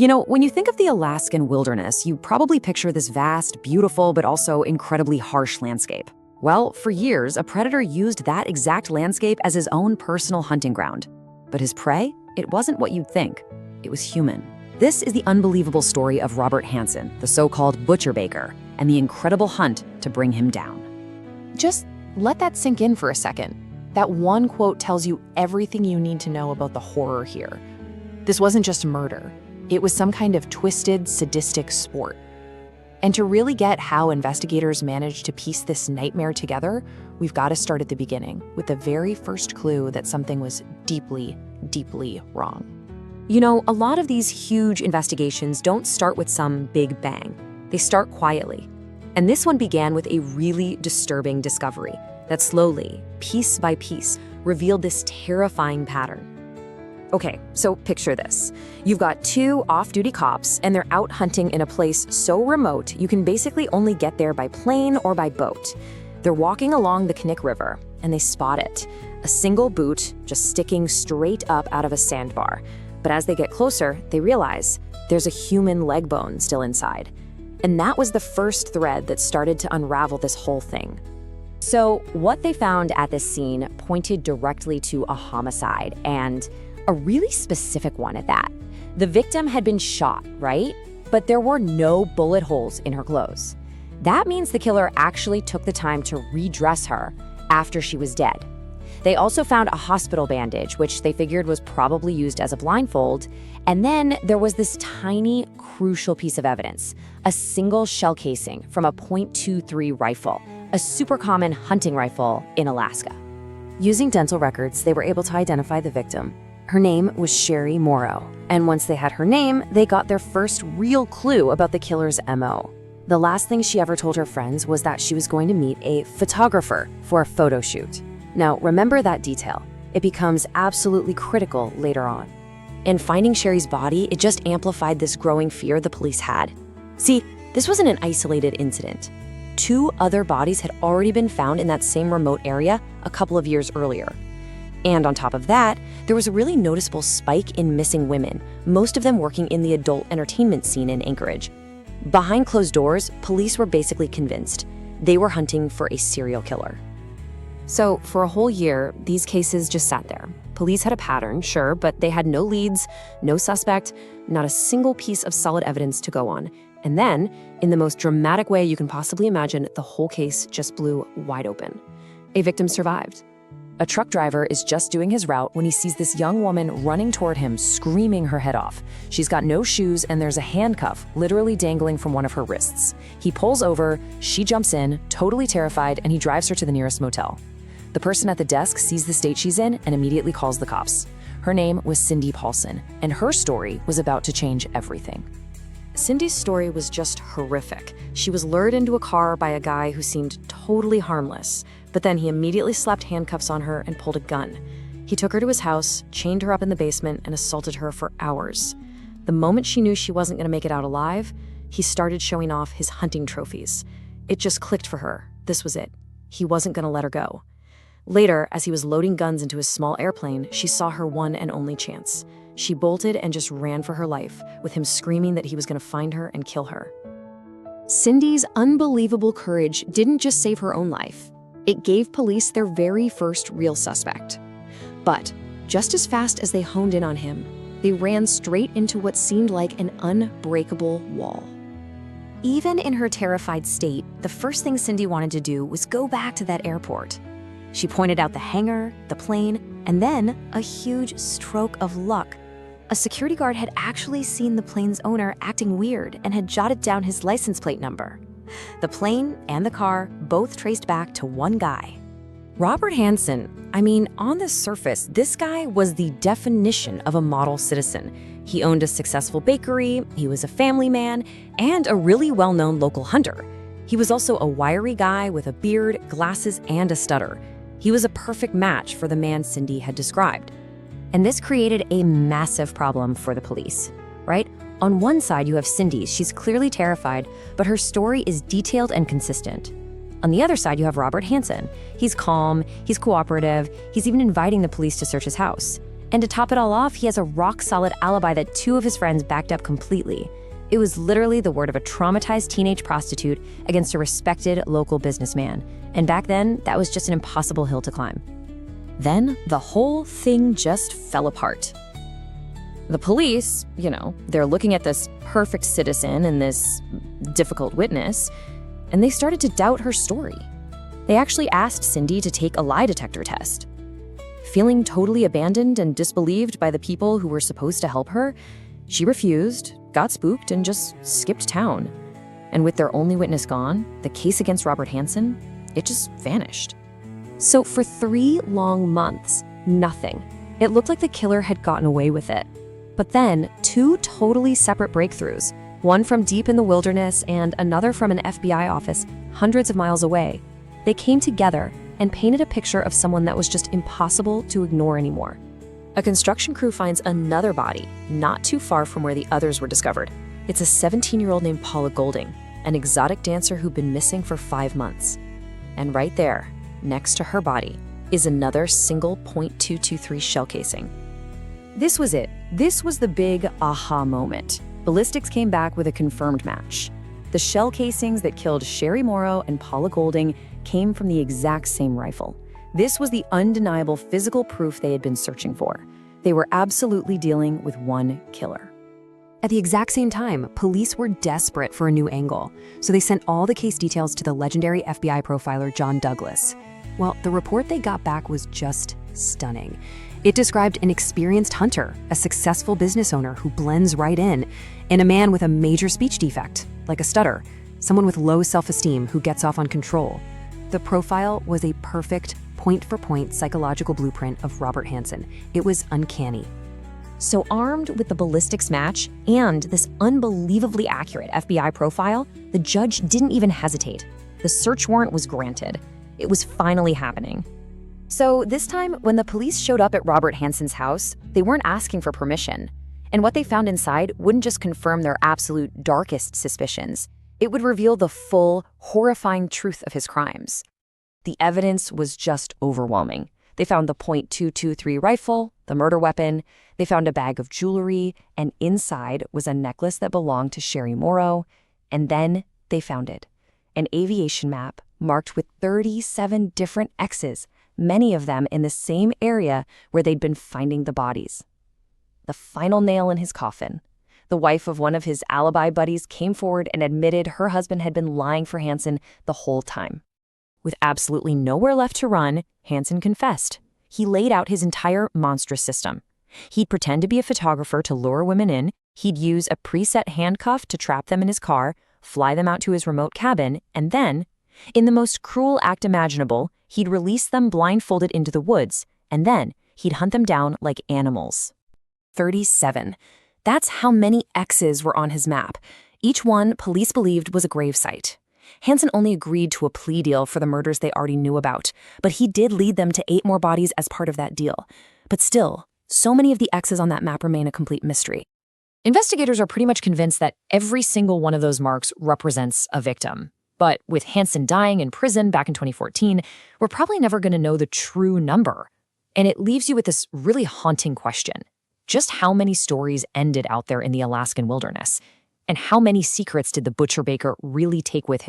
When you think of the Alaskan wilderness, you probably picture this vast, beautiful, but also incredibly harsh landscape. Well, for years, a predator used that exact landscape as his own personal hunting ground. But his prey? It wasn't what you'd think. It was human. This is the unbelievable story of Robert Hansen, the so-called butcher baker, and the incredible hunt to bring him down. Just let that sink in for a second. That one quote tells you everything you need to know about the horror here. This wasn't just murder. It was some kind of twisted, sadistic sport. And to really get how investigators managed to piece this nightmare together, we've got to start at the beginning, with the very first clue that something was deeply, deeply wrong. A lot of these huge investigations don't start with some big bang. They start quietly. And this one began with a really disturbing discovery that slowly, piece by piece, revealed this terrifying pattern. Okay, so picture this. You've got two off-duty cops, and they're out hunting in a place so remote you can basically only get there by plane or by boat. They're walking along the Knik River, and they spot it. A single boot just sticking straight up out of a sandbar. But as they get closer, they realize there's a human leg bone still inside. And that was the first thread that started to unravel this whole thing. So what they found at this scene pointed directly to a homicide, and a really specific one at that. The victim had been shot, right? But there were no bullet holes in her clothes. That means the killer actually took the time to redress her after she was dead. They also found a hospital bandage, which they figured was probably used as a blindfold. And then there was this tiny, crucial piece of evidence, a single shell casing from a .23 rifle, a super common hunting rifle in Alaska. Using dental records, they were able to identify the victim. Her name was Sherry Morrow, and once they had her name, they got their first real clue about the killer's MO. The last thing she ever told her friends was that she was going to meet a photographer for a photo shoot. Now, remember that detail. It becomes absolutely critical later on. And finding Sherry's body, it just amplified this growing fear the police had. See, this wasn't an isolated incident. 2 other bodies had already been found in that same remote area a couple of years earlier. And on top of that, there was a really noticeable spike in missing women, most of them working in the adult entertainment scene in Anchorage. Behind closed doors, police were basically convinced they were hunting for a serial killer. So for a whole year, these cases just sat there. Police had a pattern, sure, but they had no leads, no suspect, not a single piece of solid evidence to go on. And then, in the most dramatic way you can possibly imagine, the whole case just blew wide open. A victim survived. A truck driver is just doing his route when he sees this young woman running toward him, screaming her head off. She's got no shoes, and there's a handcuff literally dangling from one of her wrists. He pulls over, she jumps in, totally terrified, and he drives her to the nearest motel. The person at the desk sees the state she's in and immediately calls the cops. Her name was Cindy Paulson, and her story was about to change everything. Cindy's story was just horrific. She was lured into a car by a guy who seemed totally harmless, but then he immediately slapped handcuffs on her and pulled a gun. He took her to his house, chained her up in the basement, and assaulted her for hours. The moment she knew she wasn't going to make it out alive, he started showing off his hunting trophies. It just clicked for her. This was it. He wasn't going to let her go. Later, as he was loading guns into his small airplane, she saw her one and only chance. She bolted and just ran for her life, with him screaming that he was going to find her and kill her. Cindy's unbelievable courage didn't just save her own life. It gave police their very first real suspect. But just as fast as they honed in on him, they ran straight into what seemed like an unbreakable wall. Even in her terrified state, the first thing Cindy wanted to do was go back to that airport. She pointed out the hangar, the plane, and then a huge stroke of luck. A security guard had actually seen the plane's owner acting weird and had jotted down his license plate number. The plane and the car both traced back to one guy. Robert Hansen. On the surface, this guy was the definition of a model citizen. He owned a successful bakery, he was a family man, and a really well-known local hunter. He was also a wiry guy with a beard, glasses, and a stutter. He was a perfect match for the man Cindy had described. And this created a massive problem for the police, right? On one side, you have Cindy. She's clearly terrified, but her story is detailed and consistent. On the other side, you have Robert Hansen. He's calm, he's cooperative, he's even inviting the police to search his house. And to top it all off, he has a rock-solid alibi that 2 of his friends backed up completely. It was literally the word of a traumatized teenage prostitute against a respected local businessman. And back then, that was just an impossible hill to climb. Then, the whole thing just fell apart. The police, they're looking at this perfect citizen and this difficult witness, and they started to doubt her story. They actually asked Cindy to take a lie detector test. Feeling totally abandoned and disbelieved by the people who were supposed to help her, she refused, got spooked, and just skipped town. And with their only witness gone, the case against Robert Hansen, it just vanished. So for 3 long months, nothing. It looked like the killer had gotten away with it. But then, 2 totally separate breakthroughs, one from deep in the wilderness and another from an FBI office hundreds of miles away, they came together and painted a picture of someone that was just impossible to ignore anymore. A construction crew finds another body, not too far from where the others were discovered. It's a 17-year-old named Paula Golding, an exotic dancer who'd been missing for 5 months. And right there, next to her body, is another single .223 shell casing. This was it. This was the big aha moment. Ballistics came back with a confirmed match. The shell casings that killed Sherry Morrow and Paula Golding came from the exact same rifle. This was the undeniable physical proof they had been searching for. They were absolutely dealing with one killer. At the exact same time, police were desperate for a new angle, so they sent all the case details to the legendary FBI profiler John Douglas. Well, the report they got back was just stunning. It described an experienced hunter, a successful business owner who blends right in, and a man with a major speech defect, like a stutter, someone with low self-esteem who gets off on control. The profile was a perfect point-for-point psychological blueprint of Robert Hansen. It was uncanny. So armed with the ballistics match and this unbelievably accurate FBI profile, the judge didn't even hesitate. The search warrant was granted. It was finally happening. So this time, when the police showed up at Robert Hansen's house, they weren't asking for permission. And what they found inside wouldn't just confirm their absolute darkest suspicions. It would reveal the full, horrifying truth of his crimes. The evidence was just overwhelming. They found the .223 rifle, the murder weapon, they found a bag of jewelry, and inside was a necklace that belonged to Sherry Morrow. And then they found it. An aviation map marked with 37 different X's, many of them in the same area where they'd been finding the bodies. The final nail in his coffin. The wife of one of his alibi buddies came forward and admitted her husband had been lying for Hansen the whole time. With absolutely nowhere left to run, Hansen confessed. He laid out his entire monstrous system. He'd pretend to be a photographer to lure women in, he'd use a preset handcuff to trap them in his car, fly them out to his remote cabin, and then, in the most cruel act imaginable, he'd release them blindfolded into the woods, and then he'd hunt them down like animals. 37. That's how many X's were on his map. Each one police believed was a gravesite. Hansen only agreed to a plea deal for the murders they already knew about, but he did lead them to 8 more bodies as part of that deal. But still, so many of the X's on that map remain a complete mystery. Investigators are pretty much convinced that every single one of those marks represents a victim. But with Hansen dying in prison back in 2014, we're probably never going to know the true number. And it leaves you with this really haunting question. Just how many stories ended out there in the Alaskan wilderness? And how many secrets did the butcher baker really take with him